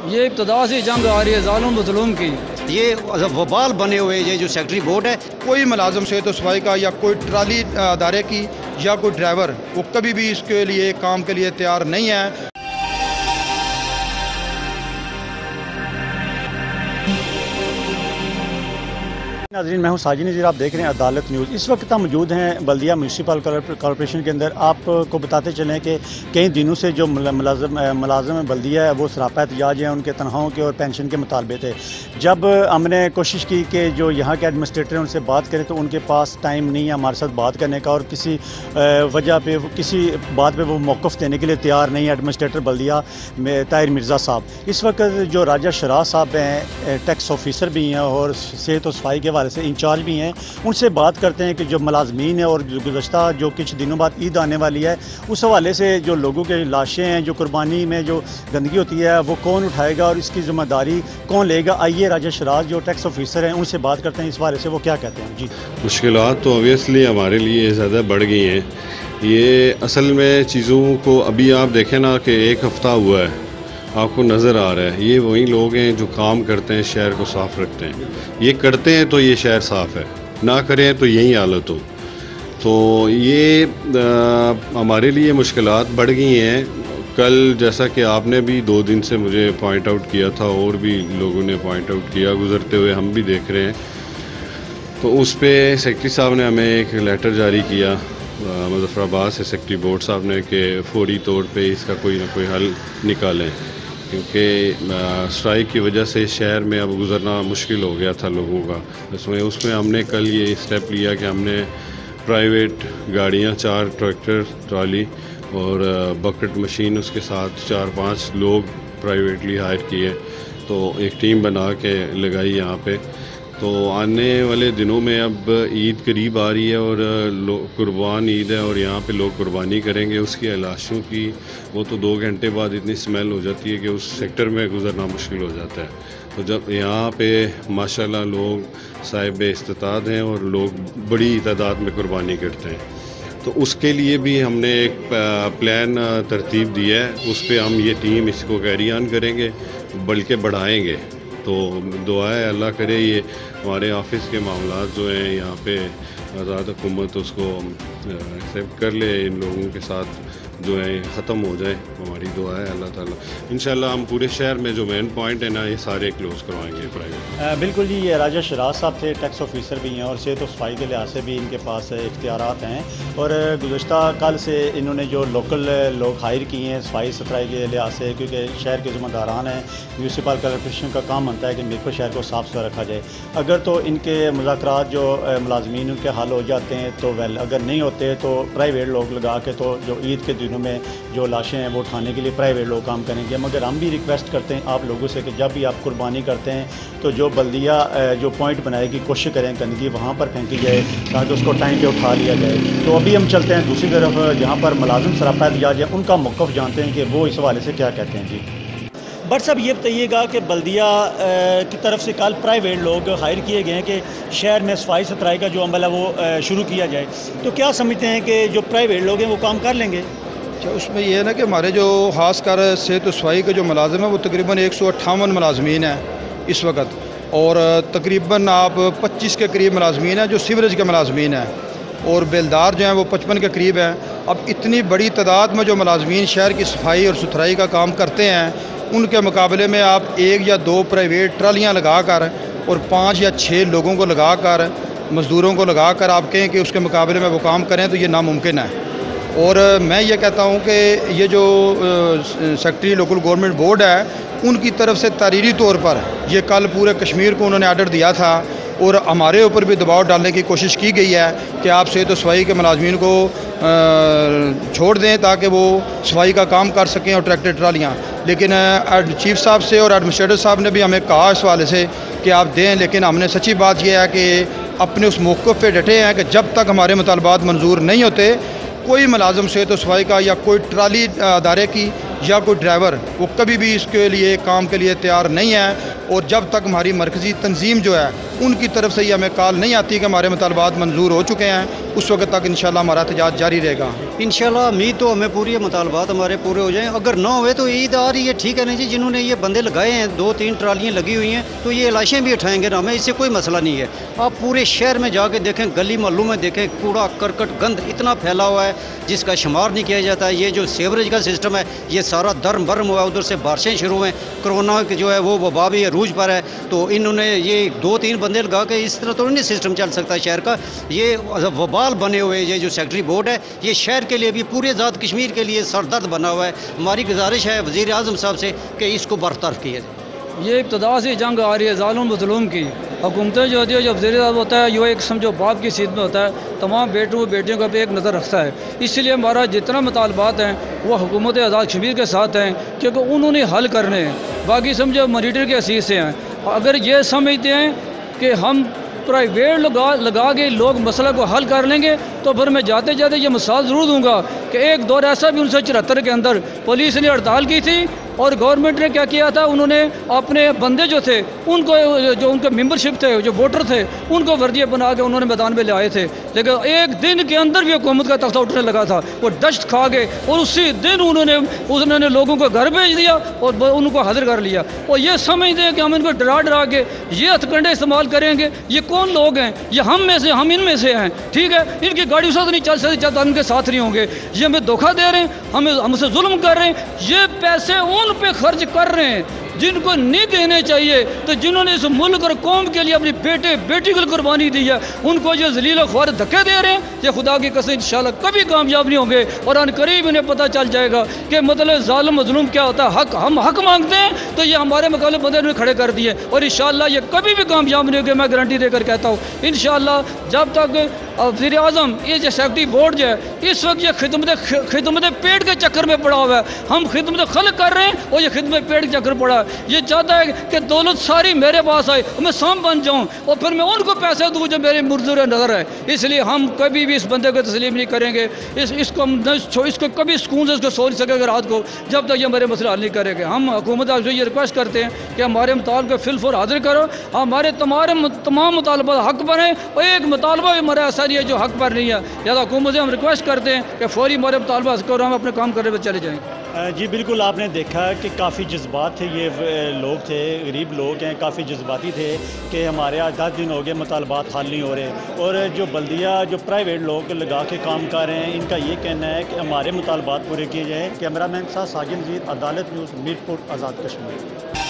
ये इब्तदा से जंग आ रही है ज़ालिम मज़लूम की। ये वबाल बने हुए ये जो सेक्रेटरी बोर्ड है, कोई मुलाजम सेहत सफाई का या कोई ट्राली अदारे की या कोई ड्राइवर वो कभी भी इसके लिए काम के लिए तैयार नहीं है। नाज़रीन, मैं हूं साजिद नज़ीर, आप देख रहे हैं अदालत न्यूज़। इस वक्त हम मौजूद हैं बल्दिया म्यूनसिपल कॉरपोरेशन के अंदर। आपको बताते चलें कि कई दिनों से जो मुलाजम बल्दिया है वो सरापा एहतजाज हैं, उनके तनख्वाहों के और पेंशन के मुतालबे थे। जब हमने कोशिश की कि जो यहाँ के एडमिनिस्ट्रेटर हैं उनसे बात करें तो उनके पास टाइम नहीं है हमारे साथ बात करने का, और किसी वजह पर किसी बात पर वो मौक़िफ़ देने के लिए तैयार नहीं है एडमिनिस्ट्रेटर बल्दिया ताहिर मिर्ज़ा साहब। इस वक्त जो राजा शराज साहब हैं, टैक्स ऑफिसर भी हैं और सेहत और सफाई के से इंचार्ज भी हैं, उनसे बात करते हैं कि जो मुलाजमीन है और गुज़श्ता जो कुछ दिनों बाद ईद आने वाली है उस हवाले से जो लोगों के लाशें हैं, जो कुर्बानी में जो गंदगी होती है वो कौन उठाएगा और इसकी ज़िम्मेदारी कौन लेगा। आइए राजा शराज जो टैक्स ऑफिसर हैं उनसे बात करते हैं, इस हवाले से वो क्या कहते हैं। जी, मुश्किलात तो ऑब्वियसली हमारे लिए ज़्यादा बढ़ गई हैं। ये असल में चीज़ों को अभी आप देखें ना कि एक हफ़्ता हुआ है, आपको नज़र आ रहा है ये वही लोग हैं जो काम करते हैं, शहर को साफ़ रखते हैं। ये करते हैं तो ये शहर साफ़ है, ना करें तो यही हालत हो। तो ये हमारे लिए मुश्किलात बढ़ गई हैं। कल जैसा कि आपने भी 2 दिन से मुझे पॉइंट आउट किया था और भी लोगों ने पॉइंट आउट किया, गुज़रते हुए हम भी देख रहे हैं। तो उस पर सेक्रेटरी साहब ने हमें एक लेटर जारी किया मुज़फ़्फ़राबाद से, सेक्रेटरी बोर्ड साहब ने, कि फौरी तौर पे इसका कोई ना कोई हल निकालें, क्योंकि स्ट्राइक की वजह से शहर में अब गुज़रना मुश्किल हो गया था लोगों का। उसमें हमने कल ये स्टेप लिया कि हमने प्राइवेट गाड़ियाँ, 4 ट्रैक्टर ट्रॉली और बकेट मशीन, उसके साथ 4-5 लोग प्राइवेटली हायर किए, तो एक टीम बना के लगाई यहाँ पे। तो आने वाले दिनों में अब ईद करीब आ रही है और कुर्बान ईद है और यहाँ पे लोग कुर्बानी करेंगे। उसकी लाशों की वो तो 2 घंटे बाद इतनी स्मेल हो जाती है कि उस सेक्टर में गुज़रना मुश्किल हो जाता है। तो जब यहाँ पे माशाल्लाह लोग साहिब इस्तिताद हैं और लोग बड़ी तादाद में कुर्बानी करते हैं, तो उसके लिए भी हमने एक प्लान तरतीब दिया है। उस पर हम ये टीम इसको कैरी ऑन करेंगे, बल्कि बढ़ाएँगे। तो दुआ है अल्लाह करे ये हमारे ऑफिस के मामलात जो हैं यहाँ पे आज़ाद हुकूमत उसको एक्सेप्ट कर ले, इन लोगों के साथ जो है ख़त्म हो जाए। हमारी दुआ है अल्लाह ताला इंशाल्लाह हम पूरे शहर में जो मेन पॉइंट है ना ये सारे क्लोज़ करवाएंगे प्राइवेट। बिल्कुल जी, ये राजा शराज साहब थे, टैक्स ऑफिसर भी हैं और सेहत और सफाई के लिहाज से भी इनके पास इख्तियारात हैं। और गुज़श्ता कल से इन्होंने जो लोकल लोग हायर किए हैं सफाई सुथराई के लिहाज से, क्योंकि शहर के ज़िम्मेदारान हैं, म्यूनसिपल कॉरपोरेशन का काम बनता है कि मिलकर शहर को साफ़ सुथरा रखा जाए। अगर तो इनके मुज़ाकरात जो मुलाजमीन उनके हल हो जाते हैं तो वेल, अगर नहीं होते तो प्राइवेट लोग लगा के, तो जो ईद के दिनों में जो लाशें हैं वो उठाने के लिए प्राइवेट लोग काम करेंगे। मगर हम भी रिक्वेस्ट करते हैं आप लोगों से कि जब भी आप कुर्बानी करते हैं तो जो बल्दिया जो पॉइंट बनाए की कोशिश करें गंदगी वहाँ पर फेंकी जाए ताकि उसको टाइम पे उठा लिया जाए। तो अभी हम चलते हैं दूसरी तरफ, जहाँ पर मुलाजिम सरापा एहतजाज है, उनका मौक़िफ़ जानते हैं कि वो इस हवाले से क्या कहते हैं। जी बट साहब, ये बताइएगा कि बल्दिया की तरफ से कल प्राइवेट लोग हायर किए गए हैं कि शहर में सफाई सुथराई का जो अमल है वो शुरू किया जाए, तो क्या समझते हैं कि जो प्राइवेट लोग हैं वो काम कर लेंगे? अच्छा, उसमें यह है ना कि हमारे जो ख़ास कर सेहत सफाई के जो मुलाजिम है वो तकरीबन 158 मुलाजमीन हैं इस वक्त, और तकरीबन आप 25 के करीब मुलाजमीन हैं जो सीवरेज के मुलाजमीन हैं, और बेलदार जो हैं वो 55 के करीब हैं। अब इतनी बड़ी तादाद में जो मुलाजमीन शहर की सफाई और सुथराई का काम करते हैं, उनके मुकाबले में आप 1 या 2 प्राइवेट ट्रालियाँ लगा कर और 5 या 6 लोगों को लगा कर, मज़दूरों को लगा कर आप कहें कि उसके मुकाबले में वो काम करें, तो ये नामुमकिन है। और मैं ये कहता हूँ कि ये जो सेक्रेटरी लोकल गवर्नमेंट बोर्ड है उनकी तरफ से तहरीरी तौर पर ये कल पूरे कश्मीर को उन्होंने आर्डर दिया था, और हमारे ऊपर भी दबाव डालने की कोशिश की गई है कि आप सेहत सफाई के मुलाजमीन को छोड़ दें ताकि वो सफाई का काम कर सकें और ट्रैक्टर ट्रालियाँ। लेकिन चीफ साहब से और एडमिनिस्ट्रेटर साहब ने भी हमें कहा इस हवाले से कि आप दें, लेकिन हमने सच्ची बात यह है कि अपने उस मौक़िफ़ पे डटे हैं कि जब तक हमारे मुतालबात मंजूर नहीं होते, कोई मुलाजम सेहत सफाई का या कोई ट्राली अदारे की या कोई ड्राइवर वो कभी भी इसके लिए काम के लिए तैयार नहीं है। और जब तक हमारी मरकज़ी तंजीम जो है उनकी तरफ से ये हमें कॉल नहीं आती कि हमारे मुतालबात मंजूर हो चुके हैं, उस वक्त तक इंशाल्लाह हमारा एहतजाज जारी रहेगा। इंशाल्लाह उम्मीद तो हमें पूरी है, मुतालबात हमारे पूरे हो जाएं। अगर ना हुए तो ईद आ रही है, ठीक है नहीं जी, जिन्होंने ये बंदे लगाए हैं 2-3 ट्रालियाँ लगी हुई हैं तो ये लाशें भी उठाएंगे ना, हमें इससे कोई मसला नहीं है। आप पूरे शहर में जाके देखें, गली मोहल्लों में देखें, कूड़ा करकट गंद इतना फैला हुआ है जिसका शुमार नहीं किया जाता। ये जो सीवरेज का सिस्टम है ये सारा धर्म भरम हुआ है, उधर से बारिशें शुरू हैं, कोरोना जो है वो वबा भी अरूज पर है। तो इन्होंने ये 2-3 बंदे लगा के इस तरह तो नहीं सिस्टम चल सकता शहर का। ये वबाल बने हुए ये जो सेक्रेटरी बोर्ड है ये शहर के लिए भी, पूरे आज़ाद कश्मीर के लिए सरदर्द बना हुआ है। हमारी गुजारिश है वज़ीर आज़म साहब से कि इसको बरतरफ किया जाए। ये इब्तदा से जंग आ रही है ज़ालिम मज़लूम की। हुकूमतें जो होती है, जब वज़ीर आज़म होता है, यो एक समझो बाप की सीध में होता है, तमाम बेटों बेटियों का भी एक नज़र रखता है। इसलिए हमारा जितना मुतालबात हैं वो हुकूमत आज़ाद कश्मीर के साथ हैं, क्योंकि उन्होंने हल करने हैं। बाकी समझो मॉनिटर के हसीस से हैं। अगर ये समझते हैं कि हम प्राइवेट लगा के लोग मसला को हल कर लेंगे तो फिर मैं जाते जाते ये मिसाल ज़रूर दूंगा कि एक दौर ऐसा भी 1974 के अंदर पुलिस ने हड़ताल की थी और गवर्नमेंट ने क्या किया था, उन्होंने अपने बंदे जो थे उनको, जो उनके मेंबरशिप थे, जो वोटर थे, उनको वर्दिया बना के उन्होंने मैदान में ले आए थे। लेकिन एक दिन के अंदर भी हुकूमत का तख्ता उठने लगा था, वो दश्त खा गए और उसी दिन उन्होंने लोगों को घर भेज दिया और उनको हाजिर कर लिया। और ये समझते हैं कि हम इनको डरा के ये हथकंडे इस्तेमाल करेंगे। ये कौन लोग हैं? ये हम में से, हम इनमें से हैं, ठीक है। इनकी गाड़ी साथ नहीं चल सकती जब उनके साथ नहीं होंगे। ये हमें धोखा दे रहे हैं, हमें हमसे जुल्म कर रहे हैं। ये पैसे उन पे खर्च कर रहे हैं जिनको नहीं देने चाहिए। तो जिन्होंने इस मुल्क और कौम के लिए अपनी बेटी की कुर्बानी दी है, उनको ये जलील ख्वार धक्के दे रहे हैं। ये खुदा की कसम इंशाल्लाह कभी कामयाब नहीं होंगे और अनकरीब इन्हें पता चल जाएगा कि मतलब ज़ालिम मज़लूम क्या होता है। हक, हम हक मांगते हैं तो ये हमारे मुकाबले बंदे ने खड़े कर दिए और इंशाल्लाह ये कभी भी कामयाब नहीं होंगे। मैं गारंटी देकर कहता हूँ इंशाल्लाह जब तक वज़ीर आज़म ये जो सेक्रेटरी बोर्ड जो है इस वक्त ये खिदमत पेट के चक्कर में पड़ा हुआ है। हम खिदमत खल्क कर रहे हैं और ये खिदमत पेट के चक्कर पड़ा है। ये चाहता है कि दौलत सारी मेरे पास आए, मैं सांप बन जाऊं और फिर मैं उनको पैसे दूं जो मेरे मुर्दुर नज़र है। इसलिए हम कभी भी इस बंदे को तस्लीम नहीं करेंगे। इसको कभी सुकून से इसको सो नहीं सकेगा रात को जब तक ये हमारे मसला हल नहीं करेंगे। हम हुकूमत आपसे ये रिक्वेस्ट करते हैं कि हमारे मुतालबे को फिल फॉर हाजिर करो, हमारे तमाम मुतालबा हक पर हैं और एक मुतालबा भी हमारा ऐसा नहीं है जो हक पर नहीं है। लिहाजा हुकूमत से हम रिक्वेस्ट करते हैं कि फौरी हमारे मुतालबा करो, हम अपने काम करने पर चले जाएँ। जी बिल्कुल, आपने देखा कि काफ़ी जज्बात थे, ये लोग थे, गरीब लोग हैं, काफ़ी जज्बाती थे कि हमारे आज 10 दिन हो गए मुतालबात हल नहीं हो रहे। और जो बल्दिया जो प्राइवेट लोग लगा के काम कर रहे हैं, इनका ये कहना है कि हमारे मुतालबात पूरे किए जाएँ। कैमरामैन साहब साजिद, अदालत न्यूज़, मीरपुर, आज़ाद कश्मीर।